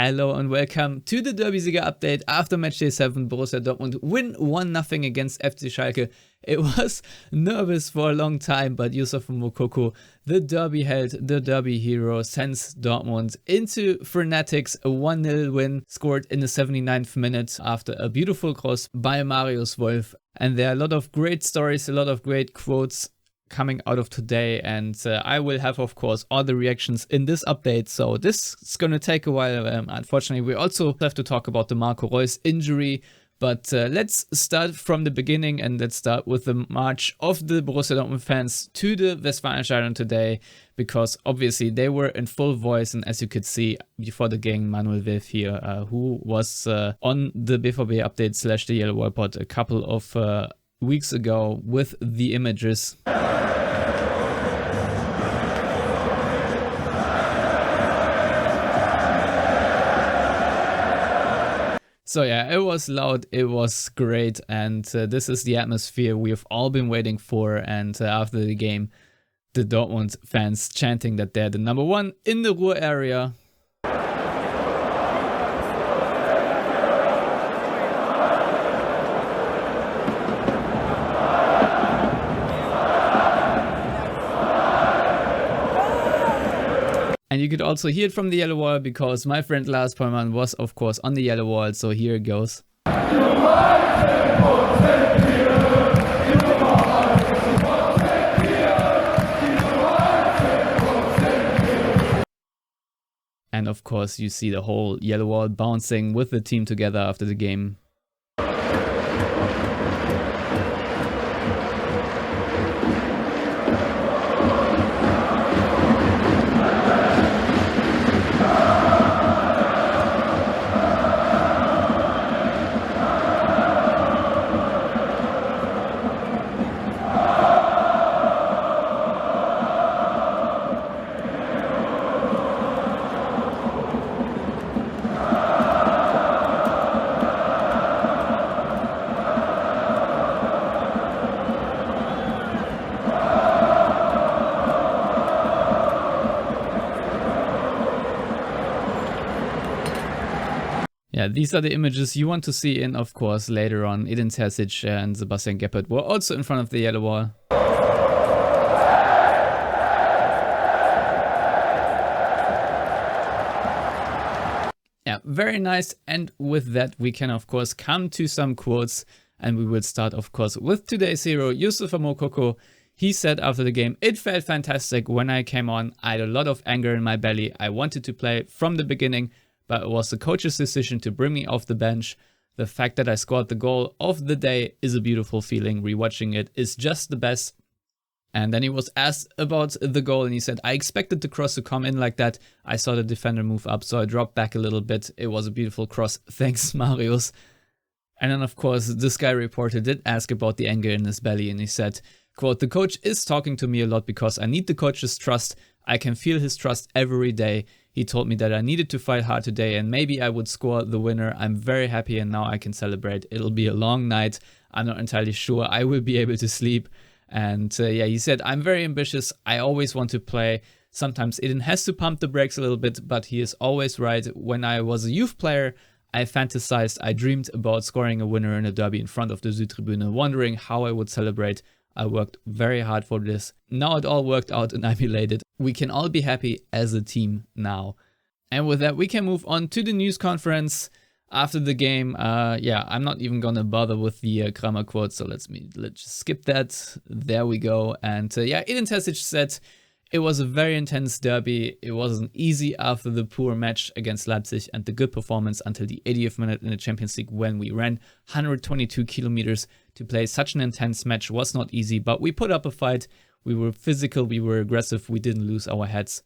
Hello and welcome to the Derbysieger update after match day 7. Borussia Dortmund win 1-0 against FC Schalke. It was nervous for a long time, but Youssoufa Moukoko, the derby held, the derby hero, sends Dortmund into Frenetics. A 1-0 win scored in the 79th minute after a beautiful cross by Marius Wolf. And there are a lot of great stories, a lot of great quotes coming out of today, and I will have, of course, all the reactions in this update, so this is going to take a while. Unfortunately, we also have to talk about the Marco Reus injury, but let's start from the beginning, and let's start with the march of the Borussia Dortmund fans to the Westfalenstadion today, because obviously they were in full voice, and as you could see before the game, Manuel Wilf here, who was on the BVB update / the Yellow Wall pod a couple of weeks ago with the images. So yeah, it was loud, it was great, and this is the atmosphere we have all been waiting for. And after the game, the Dortmund fans chanting that they're the number one in the Ruhr area. And you could also hear it from the Yellow Wall, because my friend Lars Pollmann was, of course, on the Yellow Wall, so here it goes. And of course, you see the whole Yellow Wall bouncing with the team together after the game. Yeah, these are the images you want to see, and of course later on Edin Terzic and Sebastian Gebhardt were also in front of the Yellow Wall. Yeah, very nice, and with that we can of course come to some quotes, and we will start of course with today's hero, Youssoufa Moukoko. He said after the game, "It felt fantastic when I came on. I had a lot of anger in my belly. I wanted to play from the beginning, but it was the coach's decision to bring me off the bench. The fact that I scored the goal of the day is a beautiful feeling. Rewatching it is just the best." And then he was asked about the goal, and he said, "I expected the cross to come in like that. I saw the defender move up, so I dropped back a little bit. It was a beautiful cross. Thanks, Marius." And then, of course, the Sky reporter did ask about the anger in his belly, and he said, quote, "The coach is talking to me a lot because I need the coach's trust. I can feel his trust every day. He told me that I needed to fight hard today and maybe I would score the winner. I'm very happy and now I can celebrate. It'll be a long night. I'm not entirely sure I will be able to sleep." And yeah, he said, "I'm very ambitious. I always want to play. Sometimes Edin has to pump the brakes a little bit, but he is always right. When I was a youth player, I fantasized, I dreamed about scoring a winner in a derby in front of the Südtribüne, wondering how I would celebrate. I worked very hard for this. Now it all worked out and I'm elated. We can all be happy as a team now." And with that, we can move on to the news conference after the game. Yeah, I'm not even gonna bother with the Kramer quote, so let's just skip that. There we go. And yeah, Edin Terzic said, "It was a very intense derby. It wasn't easy after the poor match against Leipzig and the good performance until the 80th minute in the Champions League when we ran 122 kilometers. To play such an intense match was not easy, but we put up a fight. We were physical, we were aggressive, we didn't lose our heads."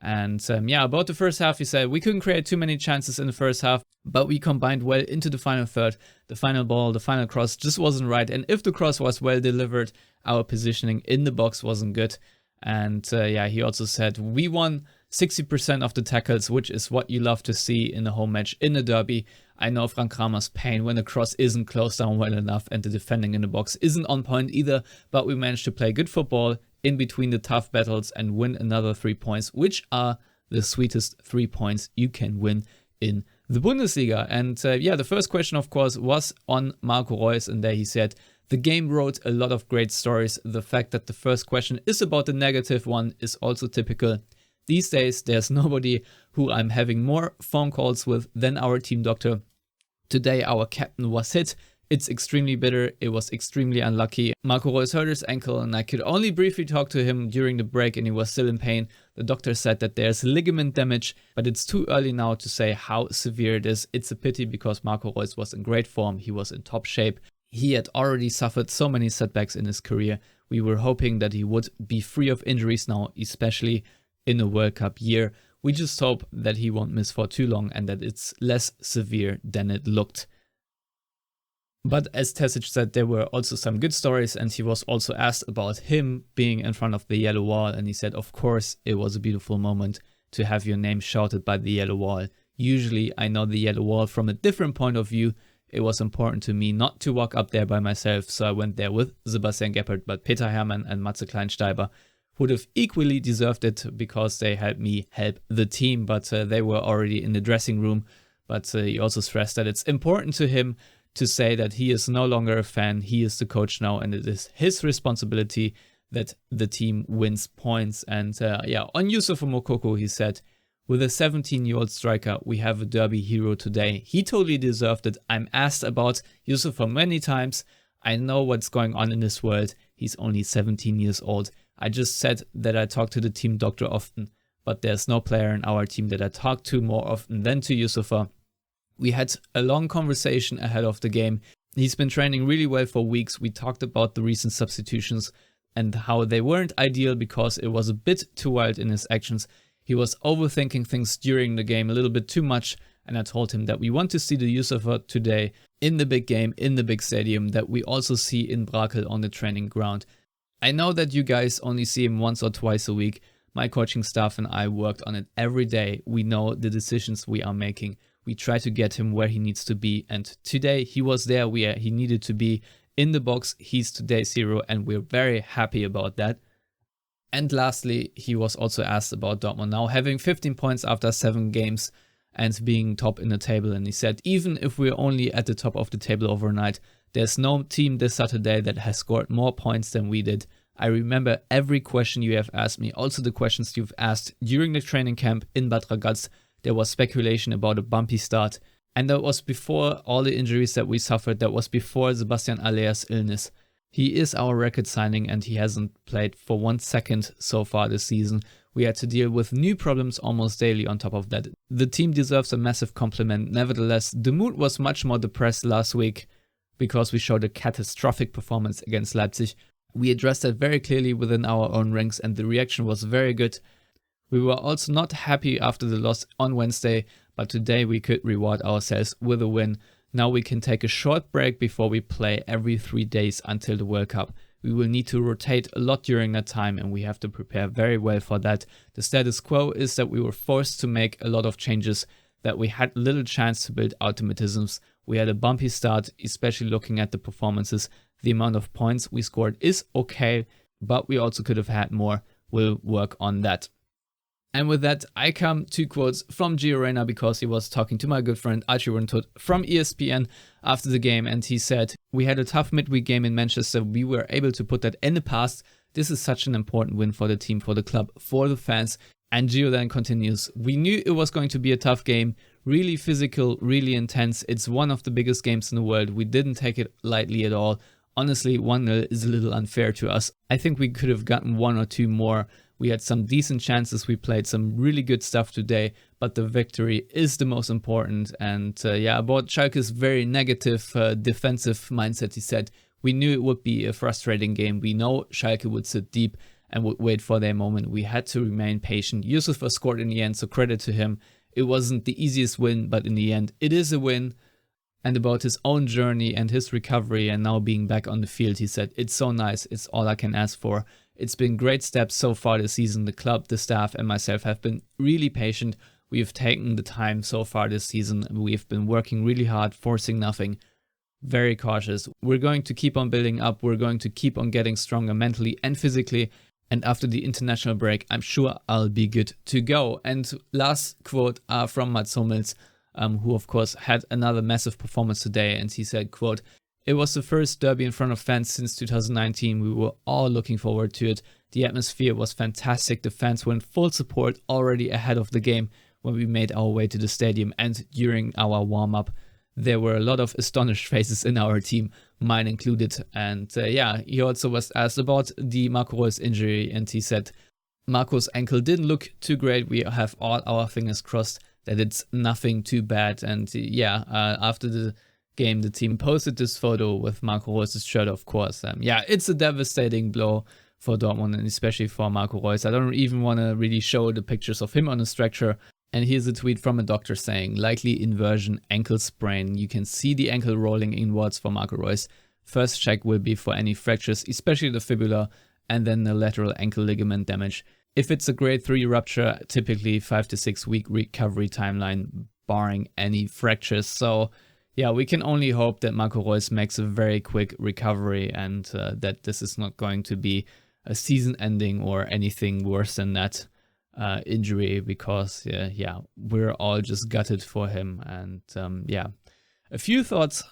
And yeah, about the first half, he said, "We couldn't create too many chances in the first half, but we combined well into the final third. The final ball, the final cross just wasn't right. And if the cross was well delivered, our positioning in the box wasn't good." And yeah, he also said, "We won 60% of the tackles, which is what you love to see in a home match in a derby. I know Frank Kramer's pain when the cross isn't closed down well enough and the defending in the box isn't on point either, but we managed to play good football in between the tough battles and win another 3 points, which are the sweetest 3 points you can win in the Bundesliga. And the first question, of course, was on Marco Reus, and there he said, the game wrote a lot of great stories. The fact that the first question is about the negative one is also typical. These days, there's nobody who I'm having more phone calls with than our team doctor. Today, our captain was hit. It's extremely bitter. It was extremely unlucky. Marco Reus hurt his ankle and I could only briefly talk to him during the break and he was still in pain. The doctor said that there's ligament damage, but it's too early now to say how severe it is. It's a pity because Marco Reus was in great form. He was in top shape. He had already suffered so many setbacks in his career. We were hoping that he would be free of injuries now, especially in a World Cup year. We just hope that he won't miss for too long and that it's less severe than it looked. But as Terzic said, there were also some good stories and he was also asked about him being in front of the yellow wall and he said, of course, it was a beautiful moment to have your name shouted by the yellow wall. Usually I know the yellow wall from a different point of view. It was important to me not to walk up there by myself, so I went there with Sebastian Gebhardt, but Peter Hermann and Matze Kleinsteiber would have equally deserved it because they helped me help the team, but they were already in the dressing room. But he also stressed that it's important to him to say that he is no longer a fan, he is the coach now, and it is his responsibility that the team wins points. And on Youssoufa Moukoko, he said, with a 17-year-old striker, we have a derby hero today. He totally deserved it. I'm asked about Youssoufa many times. I know what's going on in this world. He's only 17 years old. I just said that I talk to the team doctor often, but there's no player in our team that I talk to more often than to Youssoufa. We had a long conversation ahead of the game. He's been training really well for weeks. We talked about the recent substitutions and how they weren't ideal because it was a bit too wild in his actions. He was overthinking things during the game a little bit too much, and I told him that we want to see the Youssoufa today in the big game, in the big stadium, that we also see in Brakel on the training ground. I know that you guys only see him once or twice a week. My coaching staff and I worked on it every day. We know the decisions we are making. We try to get him where he needs to be, and today he was there where he needed to be in the box. He's today's hero and we're very happy about that. And lastly, he was also asked about Dortmund now having 15 points after 7 games and being top in the table, and he said, even if we're only at the top of the table overnight, there's no team this Saturday that has scored more points than we did. I remember every question you have asked me, also the questions you've asked during the training camp in Bad Ragaz. There was speculation about a bumpy start, and that was before all the injuries that we suffered. That was before Sebastian Aller's illness. He is our record signing and he hasn't played for 1 second so far this season. We had to deal with new problems almost daily on top of that. The team deserves a massive compliment. Nevertheless, the mood was much more depressed last week because we showed a catastrophic performance against Leipzig. We addressed that very clearly within our own ranks and the reaction was very good. We were also not happy after the loss on Wednesday, but today we could reward ourselves with a win. Now we can take a short break before we play every 3 days until the World Cup. We will need to rotate a lot during that time and we have to prepare very well for that. The status quo is that we were forced to make a lot of changes, that we had little chance to build automatisms. We had a bumpy start, especially looking at the performances. The amount of points we scored is okay, but we also could have had more. We'll work on that. And with that, I come to quotes from Gio Reyna because he was talking to my good friend Archie Rentut from ESPN after the game, and he said, we had a tough midweek game in Manchester. We were able to put that in the past. This is such an important win for the team, for the club, for the fans. And Gio then continues, we knew it was going to be a tough game, really physical, really intense. It's one of the biggest games in the world. We didn't take it lightly at all. Honestly, 1-0 is a little unfair to us. I think we could have gotten 1 or 2 more. We had some decent chances, we played some really good stuff today, but the victory is the most important. And about Schalke's very negative defensive mindset, he said, we knew it would be a frustrating game. We know Schalke would sit deep and would wait for their moment. We had to remain patient. Youssoufa scored in the end, so credit to him. It wasn't the easiest win, but in the end, it is a win. And about his own journey and his recovery and now being back on the field, he said, it's so nice, it's all I can ask for. It's been great steps so far this season. The club, the staff and myself have been really patient. We've taken the time so far this season. We've been working really hard, forcing nothing. Very cautious. We're going to keep on building up. We're going to keep on getting stronger mentally and physically. And after the international break, I'm sure I'll be good to go. And last quote from Mats Hummels who of course had another massive performance today, and he said, quote, "It was the first derby in front of fans since 2019. We were all looking forward to it. The atmosphere was fantastic. The fans were in full support already ahead of the game when we made our way to the stadium, and during our warm-up there were a lot of astonished faces in our team, mine included." And he also was asked about the Marco Reus injury, and he said, "Marco's ankle didn't look too great. We have all our fingers crossed that it's nothing too bad." And after the game, the team posted this photo with Marco Reus' shirt, of course. It's a devastating blow for Dortmund, and especially for Marco Reus. I don't even want to really show the pictures of him on a stretcher. And here's a tweet from a doctor saying, "Likely inversion ankle sprain. You can see the ankle rolling inwards for Marco Reus. First check will be for any fractures, especially the fibula, and then the lateral ankle ligament damage. If it's a grade 3 rupture, typically 5 to 6 week recovery timeline, barring any fractures." So yeah, we can only hope that Marco Reus makes a very quick recovery, and that this is not going to be a season ending or anything worse than that injury, because we're all just gutted for him. And a few thoughts,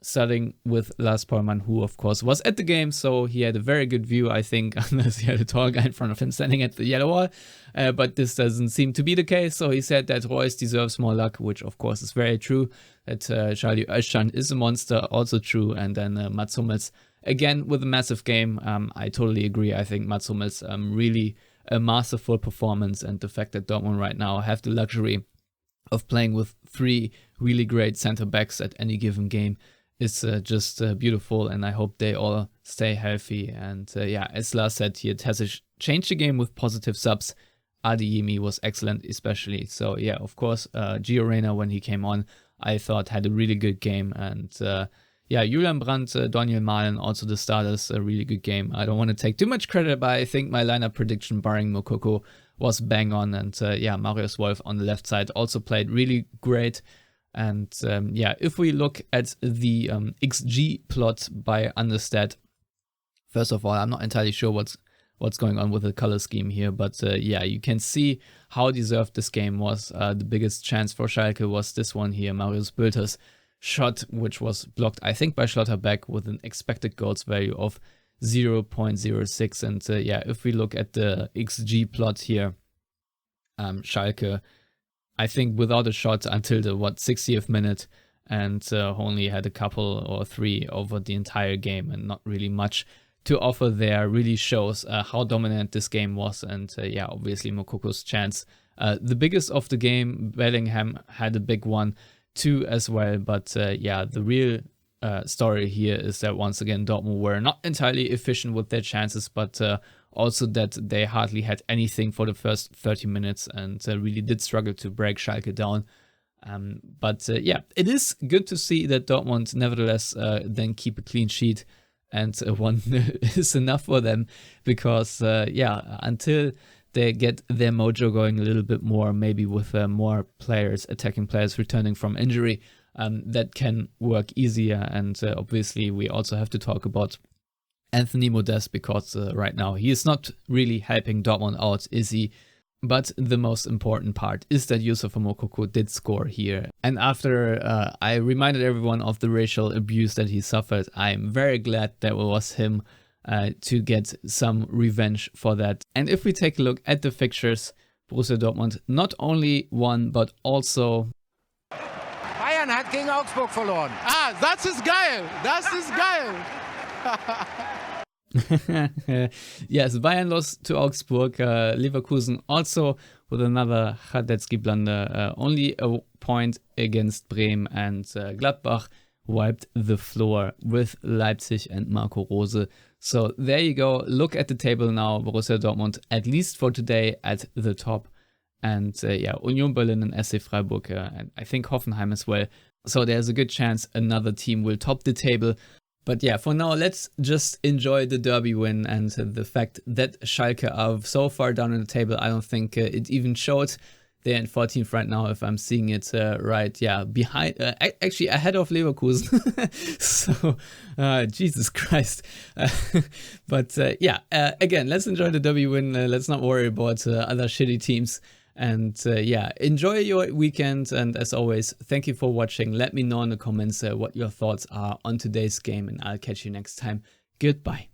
starting with Lars Pollmann, who of course was at the game, so he had a very good view, I think, unless he had a tall guy in front of him standing at the yellow wall, but this doesn't seem to be the case. So he said that Reus deserves more luck, which of course is very true, that Charlie Özcan is a monster, also true. And then Mats Hummels, again with a massive game. I totally agree. I think Mats Hummels really a masterful performance, and the fact that Dortmund right now have the luxury of playing with 3 really great center backs at any given game is just beautiful, and I hope they all stay healthy. And as Lars said here, Terzic changed the game with positive subs. Adeyemi was excellent especially. So of course, Gio Reyna, when he came on, I thought had a really good game. And Julian Brandt, Daniel Mahlen, also the starters, a really good game. I don't want to take too much credit, but I think my lineup prediction, barring Moukoko, was bang on. And Marius Wolf on the left side also played really great. And if we look at the XG plot by Understat, first of all, I'm not entirely sure what's going on with the color scheme here, but you can see how deserved this game was. The biggest chance for Schalke was this one here, Marius Bülter's shot, which was blocked, I think, by Schlotterbeck with an expected goals value of 0.06. And if we look at the XG plot here, Schalke, I think without a shot until the 60th minute, and only had a couple or 3 over the entire game, and not really much to offer there. Really shows how dominant this game was. And obviously Moukoko's chance, the biggest of the game. Bellingham had a big one too as well, but the real story here is that once again Dortmund were not entirely efficient with their chances, but also that they hardly had anything for the first 30 minutes, and really did struggle to break Schalke down. But it is good to see that Dortmund nevertheless then keep a clean sheet, and 1 is enough for them, because until they get their mojo going a little bit more, maybe with more players, attacking players returning from injury, that can work easier. And obviously we also have to talk about Anthony Modeste, because right now he is not really helping Dortmund out, is he? But the most important part is that Youssoufa Moukoko did score here. And after I reminded everyone of the racial abuse that he suffered, I'm very glad that it was him to get some revenge for that. And if we take a look at the fixtures, Borussia Dortmund not only won, but also... Bayern hat gegen Augsburg verloren. Ah, das ist geil! Das ist geil! Yes, Bayern lost to Augsburg. Leverkusen also with another Radetzky blunder. Only a point against Bremen, and Gladbach wiped the floor with Leipzig and Marco Rose. So there you go. Look at the table now. Borussia Dortmund, at least for today, at the top. And Union Berlin and SC Freiburg, and I think Hoffenheim as well. So there's a good chance another team will top the table. But for now, let's just enjoy the derby win, and the fact that Schalke are so far down in the table. I don't think it even showed. They're in 14th right now, if I'm seeing it right. Behind, actually ahead of Leverkusen. So, Jesus Christ. But again, let's enjoy the derby win. Let's not worry about other shitty teams. And yeah, enjoy your weekend. And as always, thank you for watching. Let me know in the comments what your thoughts are on today's game, and I'll catch you next time. Goodbye.